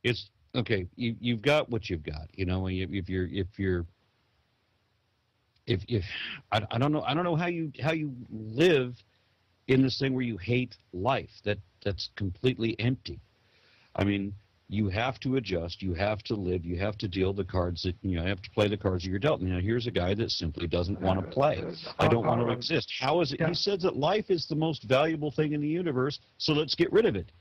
It's okay. You've got what you've got. You know, if I don't know how you live in this thing where you hate life. That's completely empty. I mean, you have to adjust, you have to live, you have to deal the cards that you have to play the cards that you're dealt. Now, here's a guy that simply doesn't want to play. I don't want to exist. How is it? Yeah. He says that life is the most valuable thing in the universe, so let's get rid of it.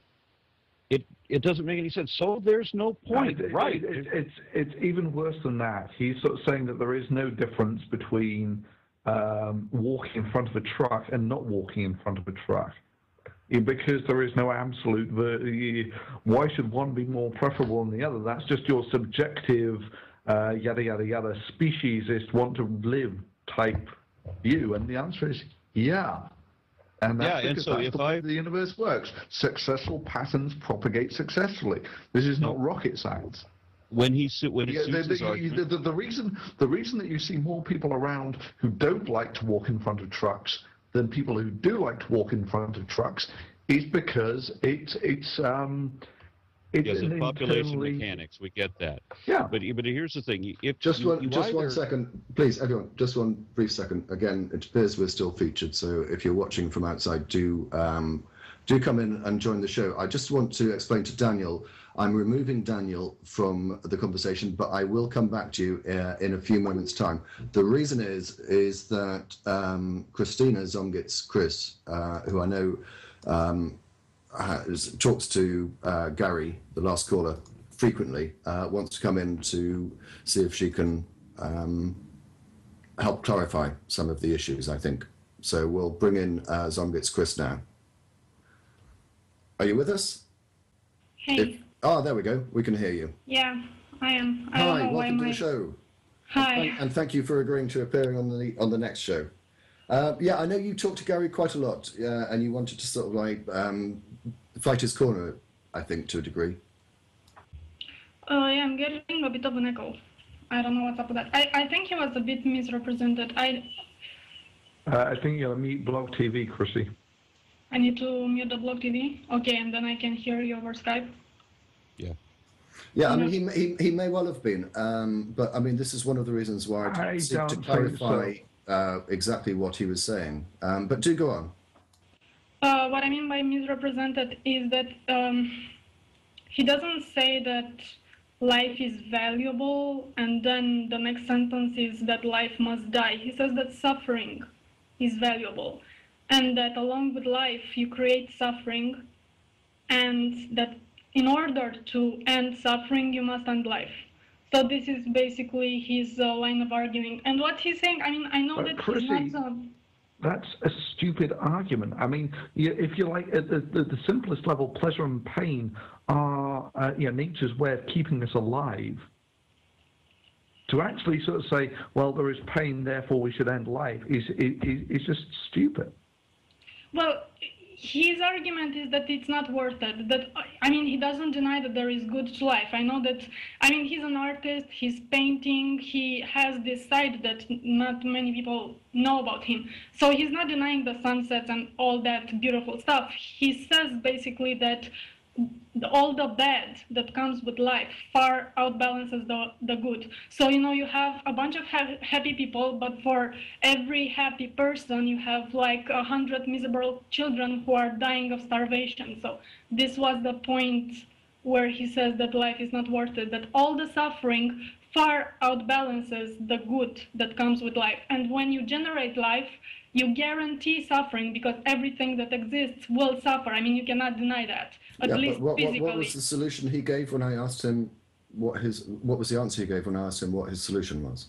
It doesn't make any sense. So there's no point, right? It's even worse than that. He's sort of saying that there is no difference between walking in front of a truck and not walking in front of a truck. Because there is no absolute, why should one be more preferable than the other? That's just your subjective, yada, yada, yada, speciesist, want to live type view. And the answer is, yeah. And that's because that's the way the universe works. Successful patterns propagate successfully. This is not rocket science. The reason that you see more people around who don't like to walk in front of trucks than people who do like to walk in front of trucks is because it's because of population mechanics. We get that. Yeah. But here's the thing. Just one second, please, everyone. Just one brief second. Again, it appears we're still featured. So if you're watching from outside, do come in and join the show. I just want to explain to Daniel. I'm removing Daniel from the conversation, but I will come back to you in a few moments' time. The reason is that Christina zomgitscriss, who I know talks to Gary, the last caller, frequently, wants to come in to see if she can help clarify some of the issues, I think. So we'll bring in zomgitscriss now. Are you with us? Hey. There we go. We can hear you. Yeah, I am. Hi, welcome to the show. Hi. And thank you for agreeing to appearing on the next show. Yeah, I know you talked to Gary quite a lot, and you wanted to sort of like fight his corner, I think, to a degree. Yeah, I'm getting a bit of an echo. I don't know what's up with that. I think he was a bit misrepresented. I think you'll mute Blog TV, Chrissy. I need to mute the Blog TV? Okay, and then I can hear you over Skype? Yeah. Yeah, I mean, he may well have been, but I mean, this is one of the reasons why I seek to clarify exactly what he was saying. But do go on. What I mean by misrepresented is that he doesn't say that life is valuable, and then the next sentence is that life must die. He says that suffering is valuable, and that along with life you create suffering, and that in order to end suffering you must end life. So this is basically his line of arguing. And what he's saying, I mean, I know that Chrissy, he's not... That's a stupid argument. I mean, if you like, at the simplest level, pleasure and pain are nature's way of keeping us alive. To actually sort of say, well, there is pain, therefore we should end life, is just stupid. Well, his argument is that it's not worth it. That, I mean, he doesn't deny that there is good to life. I know that, I mean, he's an artist, he's painting, he has this side that not many people know about him. So he's not denying the sunsets and all that beautiful stuff. He says basically that all the bad that comes with life far outbalances the good. So, you have a bunch of happy people, but for every happy person, you have like 100 miserable children who are dying of starvation. So this was the point where he says that life is not worth it, that all the suffering far outbalances the good that comes with life. And when you generate life, you guarantee suffering because everything that exists will suffer. I mean, you cannot deny that. At least physically. What was the solution he gave when I asked him what was the answer he gave when I asked him what his solution was?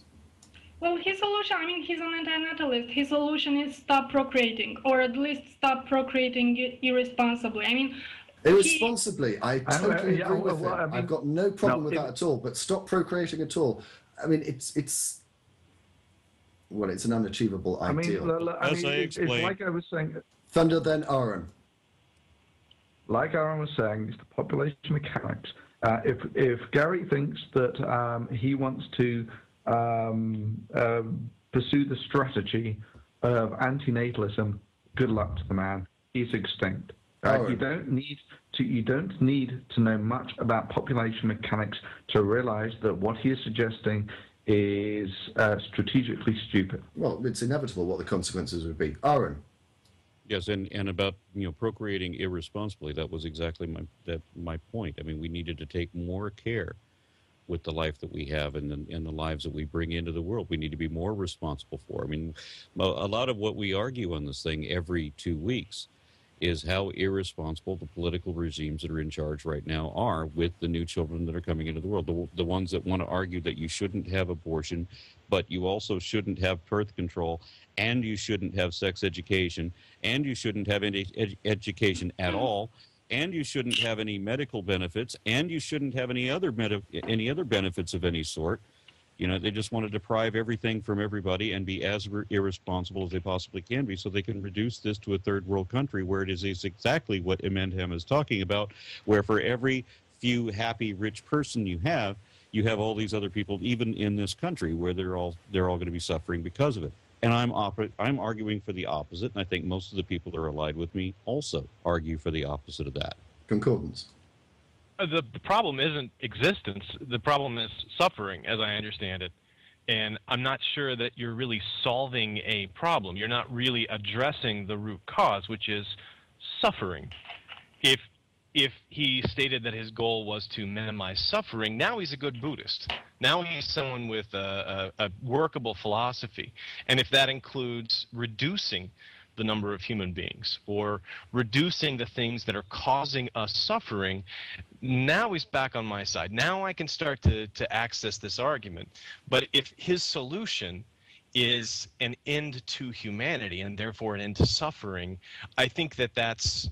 Well, his solution, I mean, he's an anti-natalist. His solution is stop procreating, or at least stop procreating irresponsibly. I mean, irresponsibly, I totally agree with him. I mean, I've got no problem with that at all. But stop procreating at all. I mean, it's an unachievable ideal. It's like I was saying. Thunder, then Aaron. Like Aaron was saying, it's the population mechanics. If Gary thinks that he wants to pursue the strategy of anti-natalism, good luck to the man. He's extinct. You don't need to know much about population mechanics to realize that what he is suggesting is strategically stupid. Well, it's inevitable what the consequences would be. Aaron. Yes, and about procreating irresponsibly. That was exactly my point. I mean, we needed to take more care with the life that we have and the lives that we bring into the world. We need to be more responsible for. I mean, a lot of what we argue on this thing every 2 weeks is how irresponsible the political regimes that are in charge right now are with the new children that are coming into the world. The ones that want to argue that you shouldn't have abortion, but you also shouldn't have birth control, and you shouldn't have sex education, and you shouldn't have any education at all, and you shouldn't have any medical benefits, and you shouldn't have any other benefits of any sort. They just want to deprive everything from everybody and be as irresponsible as they possibly can be, so they can reduce this to a third world country where it is exactly what Inmendham is talking about, where for every few happy rich person you have all these other people, even in this country, where they're all going to be suffering because of it. And I'm arguing for the opposite, and I think most of the people that are allied with me also argue for the opposite of that. Concordance. The problem isn't existence. The problem is suffering, as I understand it. And I'm not sure that you're really solving a problem. You're not really addressing the root cause, which is suffering. If he stated that his goal was to minimize suffering, now he's a good Buddhist. Now he's someone with a workable philosophy. And if that includes reducing the number of human beings or reducing the things that are causing us suffering, now he's back on my side. Now I can start to access this argument. But if his solution is an end to humanity and therefore an end to suffering, I think that that's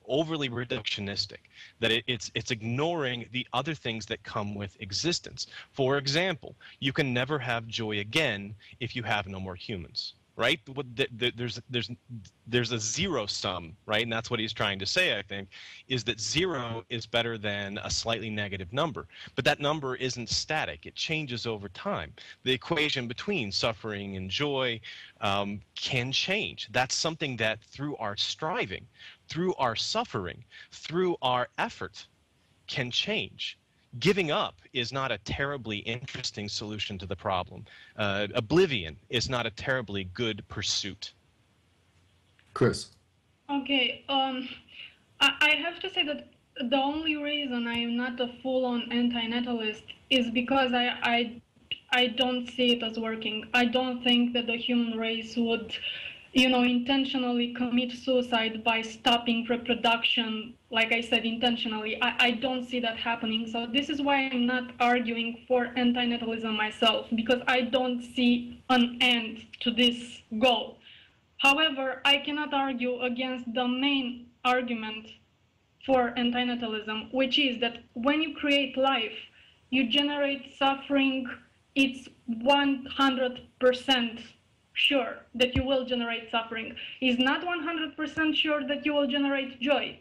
overly reductionistic, that it's ignoring the other things that come with existence. For example, you can never have joy again if you have no more humans. Right? There's a zero sum, right? And that's what he's trying to say, I think, is that zero is better than a slightly negative number. But that number isn't static. It changes over time. The equation between suffering and joy can change. That's something that through our striving, through our suffering, through our effort can change. Giving up is not a terribly interesting solution to the problem. Oblivion is not a terribly good pursuit. Chris. Okay, I have to say that the only reason I am not a full-on anti-natalist is because I don't see it as working. I don't think that the human race would, intentionally commit suicide by stopping reproduction, like I said, intentionally. I don't see that happening. So this is why I'm not arguing for anti-natalism myself, because I don't see an end to this goal. However, I cannot argue against the main argument for anti-natalism, which is that when you create life, you generate suffering. It's 100% sure that you will generate suffering. Is not 100% sure that you will generate joy.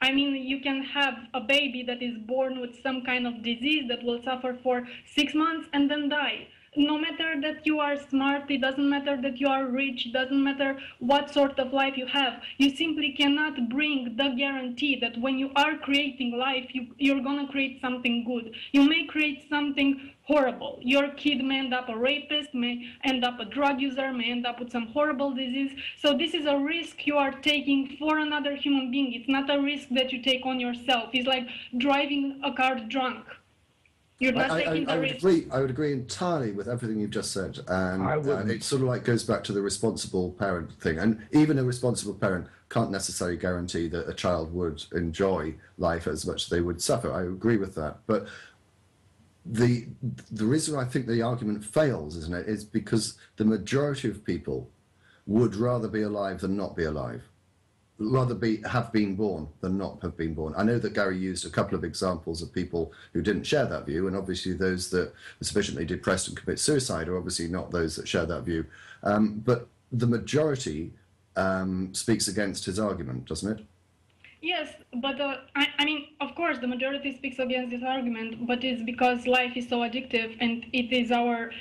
I mean, you can have a baby that is born with some kind of disease that will suffer for 6 months and then die. No matter that you are smart, it doesn't matter that you are rich, it doesn't matter what sort of life you have. You simply cannot bring the guarantee that when you are creating life, you're going to create something good. You may create something horrible. Your kid may end up a rapist, may end up a drug user, may end up with some horrible disease. So this is a risk you are taking for another human being. It's not a risk that you take on yourself. It's like driving a car drunk. You're not taking the risk. I would agree entirely with everything you've just said. And it sort of like goes back to the responsible parent thing. And even a responsible parent can't necessarily guarantee that a child would enjoy life as much as they would suffer. I agree with that. But the reason I think the argument fails, isn't it, is because the majority of people would rather be alive than not be alive. Rather have been born than not have been born. I know that Gary used a couple of examples of people who didn't share that view, and obviously those that are sufficiently depressed and commit suicide are obviously not those that share that view. But the majority speaks against his argument, doesn't it? Yes, but I mean, of course, the majority speaks against this argument, but it's because life is so addictive, and it is our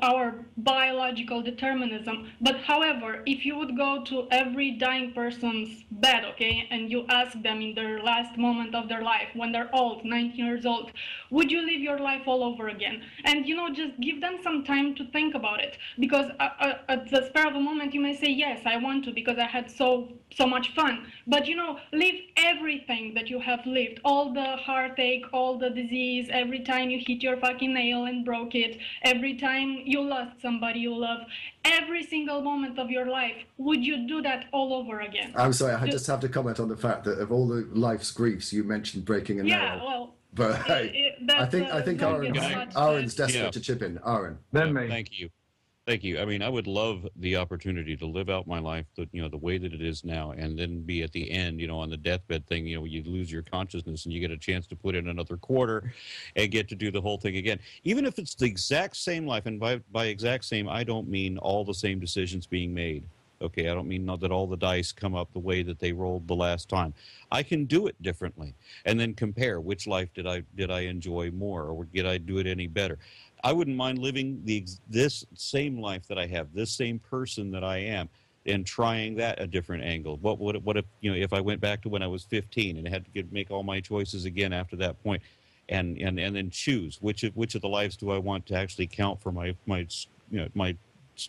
our biological determinism. But however, if you would go to every dying person's bed, okay, and you ask them in their last moment of their life, when they're old, 19 years old, would you live your life all over again? And just give them some time to think about it, because at the spur of a moment you may say, yes, I want to, because I had so much fun. But live everything that you have lived, all the heartache, all the disease, every time you hit your fucking nail and broke it, every time you lost somebody you love, every single moment of your life, would you do that all over again? I'm sorry, I just have to comment on the fact that of all the life's griefs, you mentioned breaking a nail. Yeah, well, but hey, I think Aaron's desperate to chip in. Aaron. Then me. Thank you. I mean, I would love the opportunity to live out my life, the way that it is now, and then be at the end, on the deathbed thing, you lose your consciousness and you get a chance to put in another quarter and get to do the whole thing again. Even if it's the exact same life, and by exact same, I don't mean all the same decisions being made. Okay, I don't mean that all the dice come up the way that they rolled the last time. I can do it differently and then compare which life did I enjoy more, or did I do it any better. I wouldn't mind living this same life that I have, this same person that I am, and trying that a different angle. What if if I went back to when I was 15 and had to make all my choices again after that point, and then choose which of the lives do I want to actually count for my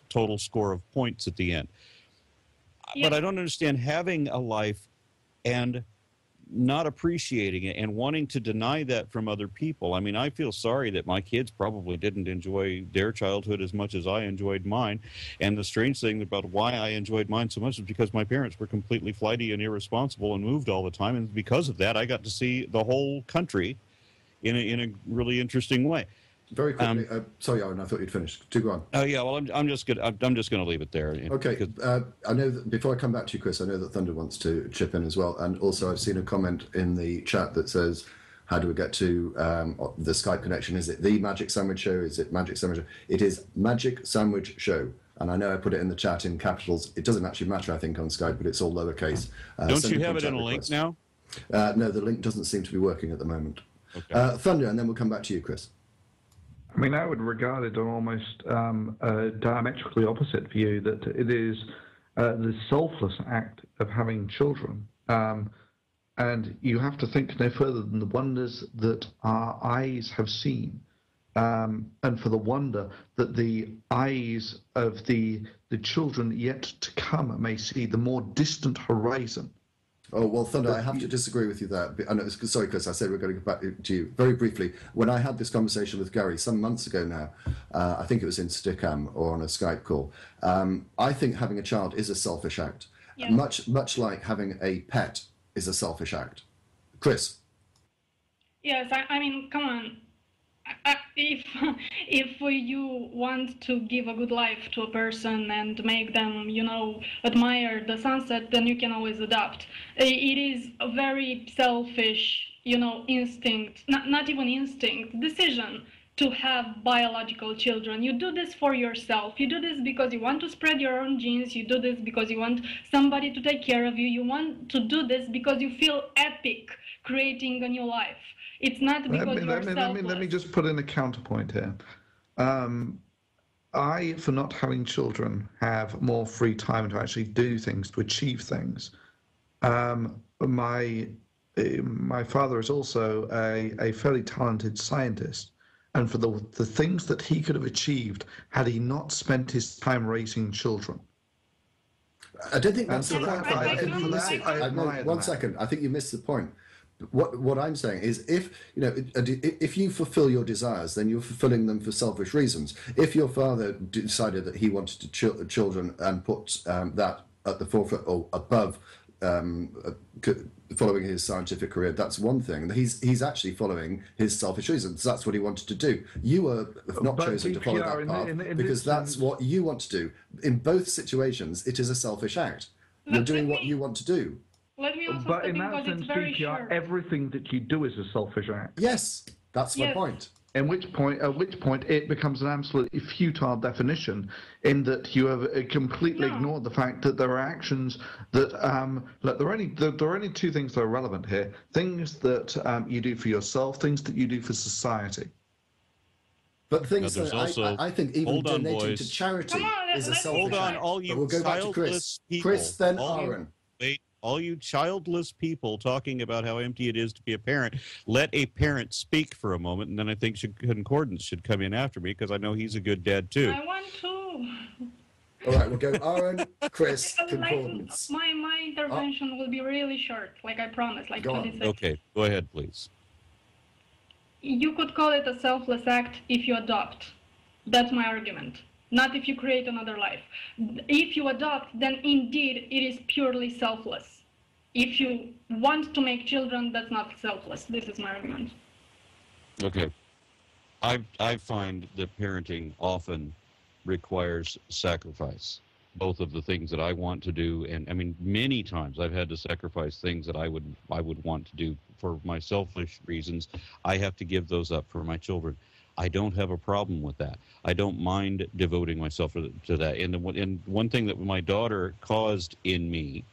total score of points at the end. Yeah. But I don't understand having a life and not appreciating it and wanting to deny that from other people. I mean, I feel sorry that my kids probably didn't enjoy their childhood as much as I enjoyed mine. And the strange thing about why I enjoyed mine so much is because my parents were completely flighty and irresponsible and moved all the time. And because of that, I got to see the whole country in a really interesting way. Very quickly, sorry, Aaron, I thought you'd finished. Go on. Oh yeah, well, I'm just gonna leave it there. Okay. I know that before I come back to you, Chris, I know that Thunder wants to chip in as well, and also I've seen a comment in the chat that says, "How do we get to the Skype connection? Is it the Magic Sandwich Show? Is it Magic Sandwich Show?" It is Magic Sandwich Show, and I know I put it in the chat in capitals. It doesn't actually matter, I think, on Skype, but it's all lowercase. Don't you have it in a link now? No, the link doesn't seem to be working at the moment. Okay. Thunder, and then we'll come back to you, Chris. I mean, I would regard it on almost diametrically opposite view, that it is the selfless act of having children. And you have to think no further than the wonders that our eyes have seen, and for the wonder that the eyes of the children yet to come may see, the more distant horizon. Oh, well, Thunder, I have to disagree with you there. Sorry, Chris, I said we're going to get back to you. Very briefly, when I had this conversation with Gary some months ago now, I think it was in Stickam or on a Skype call, I think having a child is a selfish act, yeah. Much like having a pet is a selfish act. Chris? Yes, I mean, come on. If you want to give a good life to a person and make them, admire the sunset, then you can always adopt. It is a very selfish, instinct, not even instinct, decision to have biological children. You do this for yourself. You do this because you want to spread your own genes. You do this because you want somebody to take care of you. You want to do this because you feel epic creating a new life. It's not because you're selfless. Let me just put in a counterpoint here. I, for not having children, have more free time to actually do things, to achieve things. My father is also a fairly talented scientist, and for the things that he could have achieved had he not spent his time raising children. I don't think that's the point. One second. I think you missed the point. What I'm saying is, if you fulfill your desires, then you're fulfilling them for selfish reasons. If your father decided that he wanted children and put that at the forefront or above following his scientific career, that's one thing. He's actually following his selfish reasons. That's what he wanted to do. You have not chosen to follow that path because that's what you want to do. In both situations, it is a selfish act. You're doing what you want to do. Let me also but in that sense, DPR, everything that you do is a selfish act. Yes, that's my point. At which point it becomes an absolutely futile definition, in that you have completely ignored the fact that there are actions that look, there are only two things that are relevant here: things that you do for yourself, things that you do for society. But the thing Now, is, there's also, I think even hold on, donating boys. to charity is a let's selfish Hold on, act. all you But we'll go back to childless Chris. people. Chris, then Aaron. Wait, all you childless people talking about how empty it is to be a parent, let a parent speak for a moment, and then I think Concordance should come in after me, because I know he's a good dad, too. I want to. All right, we'll go Aaron, Chris, Concordance. My intervention will be really short, like I promised, like 20 seconds. Okay, go ahead, please. You could call it a selfless act if you adopt. That's my argument. Not if you create another life. If you adopt, then indeed it is purely selfless. If you want to make children, that's not selfless. This is my argument. Okay. I find that parenting often requires sacrifice, both of the things that I want to do, and I mean, many times I've had to sacrifice things that I would want to do for my selfish reasons. I have to give those up for my children. I don't have a problem with that. I don't mind devoting myself to that. And one thing that my daughter caused in me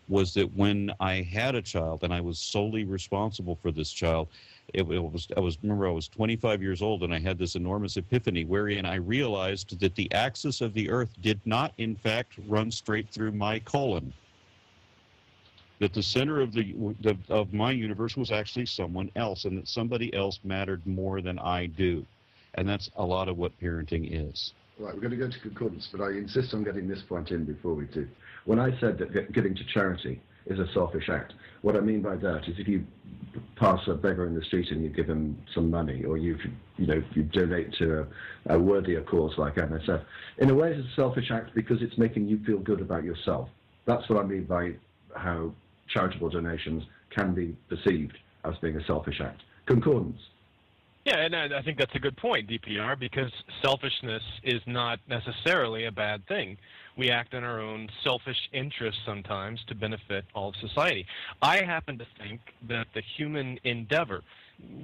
was that when I had a child and I was solely responsible for this child, I was 25 years old, and I had this enormous epiphany wherein I realized that the axis of the earth did not in fact run straight through my colon. That the center of my universe was actually someone else, and that somebody else mattered more than I do. And that's a lot of what parenting is. Right, we're going to go to Concordance, but I insist on getting this point in before we do. When I said that giving to charity is a selfish act, what I mean by that is if you pass a beggar in the street and you give him some money, or you donate to a worthier cause like MSS, in a way it's a selfish act because it's making you feel good about yourself. That's what I mean by how charitable donations can be perceived as being a selfish act. Concordance. Yeah, and I think that's a good point, DPR, because selfishness is not necessarily a bad thing. We act in our own selfish interests sometimes to benefit all of society. I happen to think that the human endeavor,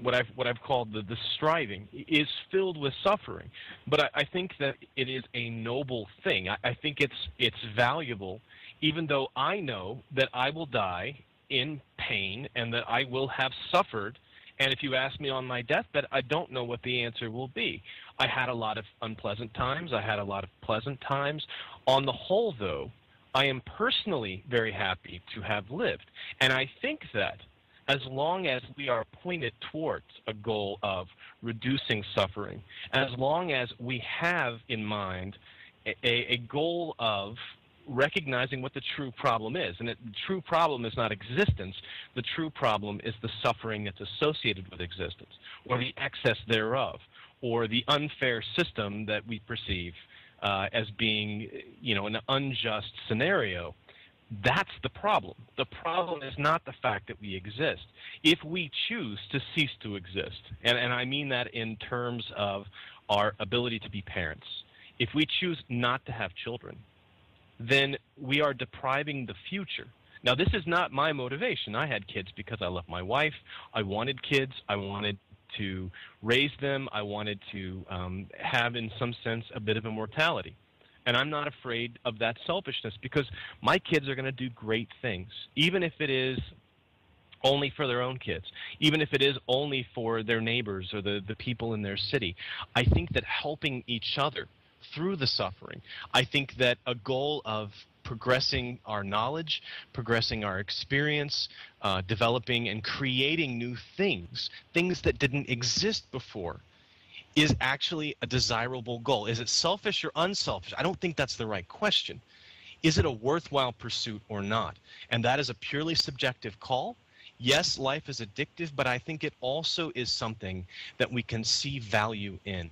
what I've called the striving, is filled with suffering. But I think that it is a noble thing. I think it's valuable, even though I know that I will die in pain and that I will have suffered. And if you ask me on my deathbed, I don't know what the answer will be. I had a lot of unpleasant times. I had a lot of pleasant times. On the whole, though, I am personally very happy to have lived. And I think that as long as we are pointed towards a goal of reducing suffering, as long as we have in mind a goal of recognizing what the true problem is. And the true problem is not existence. The true problem is the suffering that's associated with existence, or the excess thereof, or the unfair system that we perceive as being, an unjust scenario. That's the problem. The problem is not the fact that we exist. If we choose to cease to exist, and I mean that in terms of our ability to be parents, if we choose not to have children, then we are depriving the future. Now, this is not my motivation. I had kids because I loved my wife. I wanted kids. I wanted to raise them. I wanted to have, in some sense, a bit of immortality. And I'm not afraid of that selfishness because my kids are going to do great things, even if it is only for their own kids, even if it is only for their neighbors or the people in their city. I think that helping each other through the suffering, I think that a goal of progressing our knowledge, progressing our experience, developing and creating new things that didn't exist before, is actually a desirable goal. Is it selfish or unselfish? I don't think that's the right question. Is it a worthwhile pursuit or not? And that is a purely subjective call. Yes, life is addictive, but I think it also is something that we can see value in.